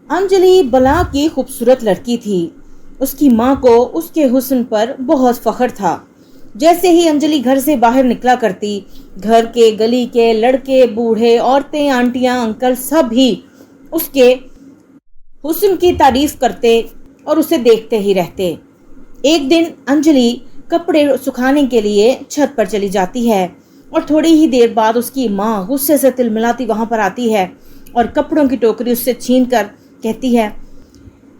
अंजलि बला की खूबसूरत लड़की थी। उसकी माँ को उसके हुस्न पर बहुत फख्र था। जैसे ही अंजलि घर से बाहर निकला करती, घर के गली के लड़के बूढ़े औरतें आंटियां अंकल सब ही उसके हुस्न की तारीफ करते और उसे देखते ही रहते। एक दिन अंजलि कपड़े सुखाने के लिए छत पर चली जाती है और थोड़ी ही देर बाद उसकी माँ गुस्से से तिलमिलाती वहां पर आती है और कपड़ों की टोकरी उससे छीन कर कहती है,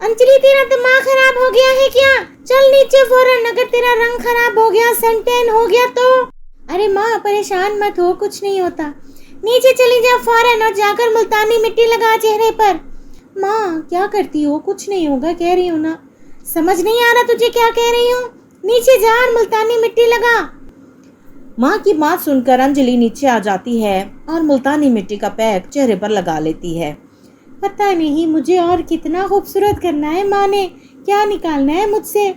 अंजलि तेरा दिमाग खराब हो गया है क्या? चल नीचे फौरन, अगर तेरा रंग खराब हो गया, सन टैन हो गया तो। अरे माँ परेशान मत हो, कुछ नहीं होता। नीचे चली जा फौरन और जाकर मुल्तानी मिट्टी लगा चेहरे पर। माँ क्या करती हो? कुछ नहीं होगा कह रही हूँ ना। समझ नहीं आ रहा तुझे क्या कह रही हूँ? नीचे जा और मुल्तानी मिट्टी लगा। माँ की बात सुनकर अंजलि नीचे आ जाती है और मुल्तानी मिट्टी का पैक चेहरे पर लगा लेती है। पता नहीं मुझे और कितना खूबसूरत करना है, माँ ने क्या निकालना है मुझसे।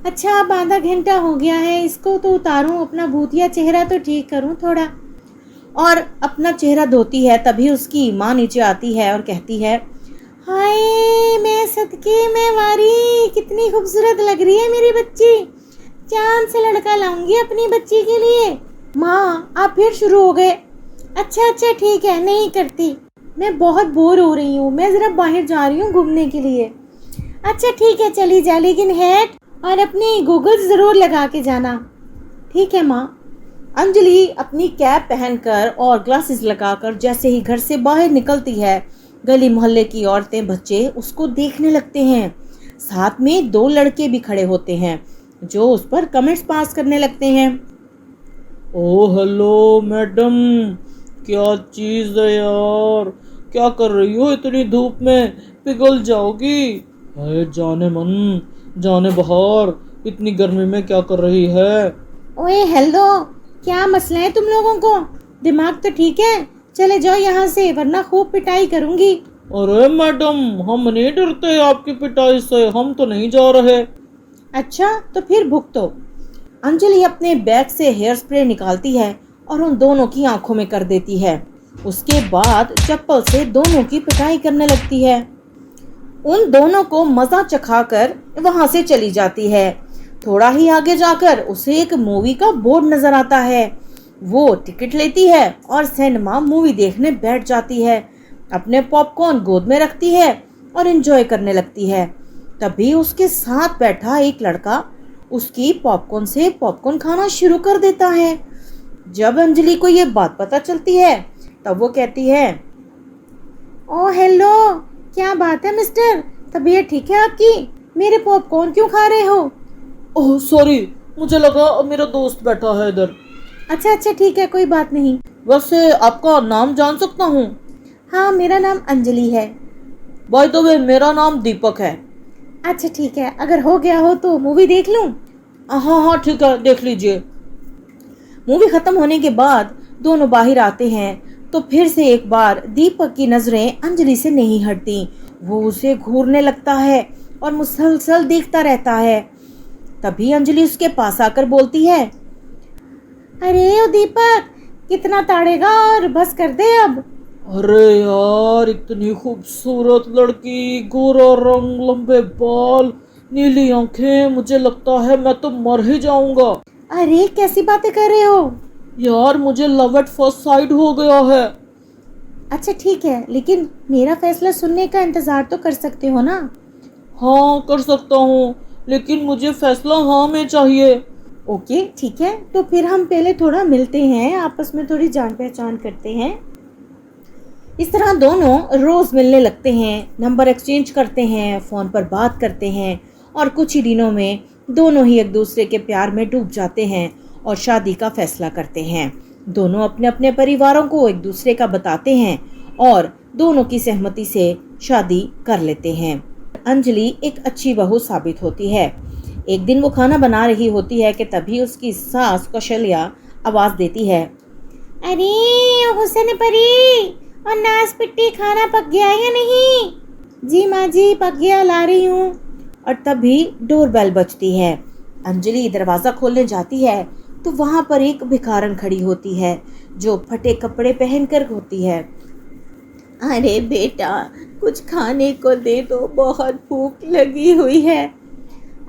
अच्छा अब आधा घंटा हो गया है, इसको तो उतारूं, अपना भूतिया चेहरा तो ठीक करूं थोड़ा। और अपना चेहरा धोती है, तभी उसकी माँ नीचे आती है और कहती है, हाय मैं सदके में वारी, कितनी खूबसूरत लग रही है मेरी बच्ची। चांद से लड़का लाऊंगी अपनी बच्ची के लिए। माँ आप फिर शुरू हो गए। अच्छा अच्छा ठीक है, नहीं करती, मैं बहुत बोर हो रही हूँ, मैं ज़रा बाहर जा रही हूँ घूमने के लिए। अच्छा ठीक है चली जा, लेकिन हैट और अपनी गूगल्स ज़रूर लगा के जाना। ठीक है माँ। अंजलि अपनी कैप पहनकर और ग्लासेस लगाकर जैसे ही घर से बाहर निकलती है, गली मोहल्ले की औरतें बच्चे उसको देखने लगते हैं। साथ में दो लड़के भी खड़े होते हैं जो उस पर कमेंट्स पास करने लगते हैं। ओह हेलो मैडम, क्या चीज़ है यार, क्या कर रही हो इतनी धूप में, पिघल जाओगी। हाय जाने मन, जाने बहार, इतनी गर्मी में क्या कर रही है। ओए हेलो, क्या मसला है तुम लोगों को? दिमाग तो ठीक है? चले जाओ यहाँ से वरना खूब पिटाई करूंगी। अरे मैडम हम नहीं डरते आपकी पिटाई से, हम तो नहीं जा रहे। अच्छा तो फिर भुगतो। अंजलि अपने बैग से हेयर स्प्रे निकालती है और उन दोनों की आंखों में कर देती है। उसके बाद चप्पल से दोनों की पिटाई करने लगती है। उन दोनों को मजा चखाकर वहां से चली जाती है। थोड़ा ही आगे जाकर उसे एक मूवी का बोर्ड नजर आता है। वो टिकट लेती है और सिनेमा मूवी देखने बैठ जाती है। अपने पॉपकॉर्न गोद में रखती है और एंजॉय करने लगती है। तभी उसके साथ बैठा एक लड़का उसकी पॉपकॉर्न से पॉपकॉर्न खाना शुरू कर देता है। जब अंजलि को ये बात पता चलती है तब वो कहती है, ओ हेलो, क्या बात है मिस्टर, तबीयत ठीक है आपकी? मेरे पॉपकॉर्न क्यों खा रहे हो? ओह सॉरी, मुझे लगा मेरा दोस्त बैठा है इधर। अच्छा अच्छा ठीक है, कोई बात नहीं। वैसे आपका नाम जान सकता हूँ? हाँ मेरा नाम अंजलि है। बाय द वे मेरा नाम दीपक है। अच्छा ठीक है, अगर हो गया हो तो मूवी देख लूं? हाँ हाँ ठीक है, देख लीजिए। मूवी खत्म होने के बाद दोनों बाहर आते हैं तो फिर से एक बार दीपक की नजरें अंजलि से नहीं हटती। वो उसे घूरने लगता है और मुसलसल देखता रहता है। तभी अंजलि उसके पास आकर बोलती है, अरे ओ दीपक, कितना ताड़ेगा और बस कर दे अब। अरे यार इतनी खूबसूरत लड़की, गोरा रंग, लंबे बाल, नीली आंखें, मुझे लगता है मैं तो मर ही जाऊंगा। अरे कैसी बातें कर रहे हो? यार मुझे लव एट फर्स्ट साइट हो गया है। अच्छा ठीक है, लेकिन मेरा फैसला सुनने का इंतजार तो कर सकते हो ना? हाँ कर सकता हूँ, लेकिन मुझे फैसला हाँ में चाहिए। ओके ठीक है, तो फिर हम पहले थोड़ा मिलते हैं, आपस में थोड़ी जान पहचान करते हैं। इस तरह दोनों रोज मिलने लगते हैं, नंबर एक्सचेंज करते हैं, फोन पर बात करते हैं और कुछ ही दिनों में दोनों ही एक दूसरे के प्यार में डूब जाते हैं और शादी का फैसला करते हैं। दोनों अपने अपने परिवारों को एक दूसरे का बताते हैं और दोनों की सहमति से शादी कर लेते हैं। अंजलि एक अच्छी बहू साबित होती है। एक दिन वो खाना बना रही होती है कि तभी उसकी सास कौशल्या आवाज देती है, अरे हुसैन परी, और नाशपट्टी खाना पक गया या नहीं? जी माँ जी पक गया, ला रही हूँ। और तभी डोरबेल बजती है। अंजलि दरवाज़ा खोलने जाती है तो वहाँ पर एक भिखारन खड़ी होती है जो फटे कपड़े पहनकर होती है। अरे बेटा, कुछ खाने को दे दो, बहुत भूख लगी हुई है।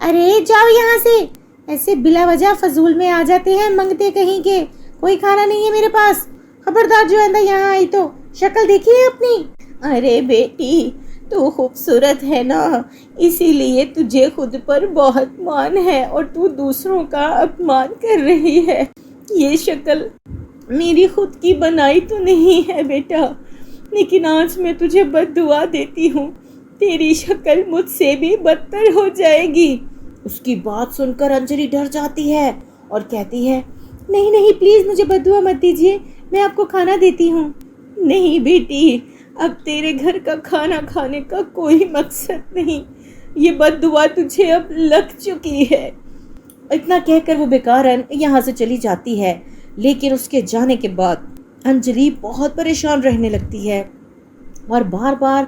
अरे जाओ यहाँ से, ऐसे बिला वजह फजूल में आ जाते हैं मंगते कहीं के। कोई खाना नहीं है मेरे पास, खबरदार जो अंदर यहाँ आई तो शक्ल देखी है अपनी। अरे बेटी, तू खूबसूरत है ना, इसीलिए तुझे खुद पर बहुत मान है और तू दूसरों का अपमान कर रही है। ये शक्ल मेरी खुद की बनाई तो नहीं है बेटा, लेकिन आज मैं तुझे बद्दुआ देती हूँ, तेरी शक्ल मुझसे भी बदतर हो जाएगी। उसकी बात सुनकर अंजलि डर जाती है और कहती है, नहीं नहीं प्लीज़ मुझे बद्दुआ मत दीजिए, मैं आपको खाना देती हूँ। नहीं बेटी, अब तेरे घर का खाना खाने का कोई मकसद नहीं, ये बद्दुआ तुझे अब लग चुकी है। इतना कहकर वो बेकारन यहाँ से चली जाती है। लेकिन उसके जाने के बाद अंजलि बहुत परेशान रहने लगती है और बार बार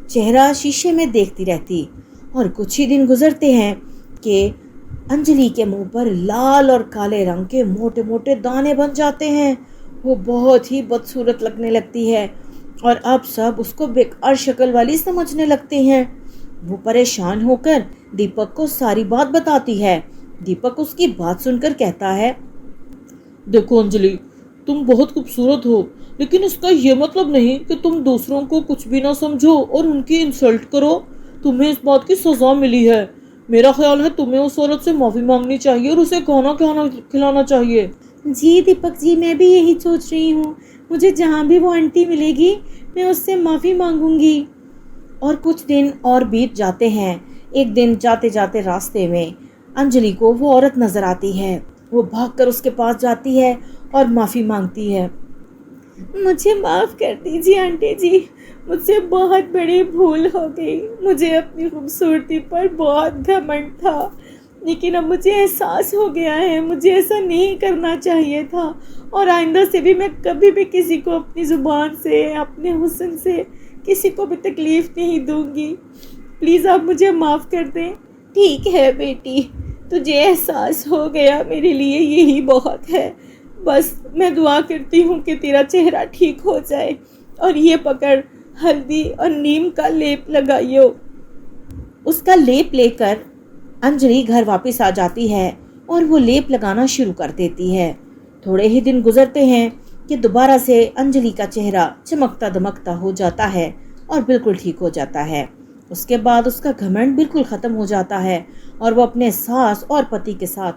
चेहरा शीशे में देखती रहती। और कुछ ही दिन गुजरते हैं कि अंजलि के मुंह पर लाल और काले रंग के मोटे मोटे दाने बन जाते हैं। वो बहुत ही बदसूरत लगने लगती है और अब सब उसको बेकार शक्ल वाली समझने लगते हैं। वो परेशान होकर दीपक को सारी बात बताती है। दीपक उसकी बात सुनकर कहता है, देखो अंजलि, तुम बहुत खूबसूरत हो, लेकिन इसका ये मतलब नहीं कि तुम दूसरों को कुछ भी ना समझो और उनकी इंसल्ट करो। तुम्हें इस बात की सज़ा मिली है। मेरा ख्याल है तुम्हें उस औरत से माफ़ी मांगनी चाहिए और उसे खाना खिलाना चाहिए। जी दीपक जी, मैं भी यही सोच रही हूँ, मुझे जहाँ भी वो आंटी मिलेगी मैं उससे माफ़ी मांगूंगी। और कुछ दिन और बीत जाते हैं। एक दिन जाते जाते रास्ते में अंजलि को वो औरत नज़र आती है। वो भागकर उसके पास जाती है और माफ़ी मांगती है। मुझे माफ़ कर दीजिए आंटी जी, मुझसे बहुत बड़ी भूल हो गई। मुझे अपनी खूबसूरती पर बहुत घमंड था, लेकिन अब मुझे एहसास हो गया है मुझे ऐसा नहीं करना चाहिए था, और आइंदा से भी मैं कभी भी किसी को अपनी ज़ुबान से, अपने हुस्न से किसी को भी तकलीफ़ नहीं दूंगी। प्लीज़ आप मुझे माफ़ कर दें। ठीक है बेटी, तुझे एहसास हो गया, मेरे लिए यही बहुत है। बस मैं दुआ करती हूँ कि तेरा चेहरा ठीक हो जाए, और ये पकड़, हल्दी और नीम का लेप लगाइयो। उसका लेप लेकर अंजलि घर वापस आ जाती है और वो लेप लगाना शुरू कर देती है। थोड़े ही दिन गुजरते हैं कि दोबारा से अंजलि का चेहरा चमकता दमकता हो जाता है और बिल्कुल ठीक हो जाता है। उसके बाद उसका घमंड बिल्कुल ख़त्म हो जाता है और वो अपने सास और पति के साथ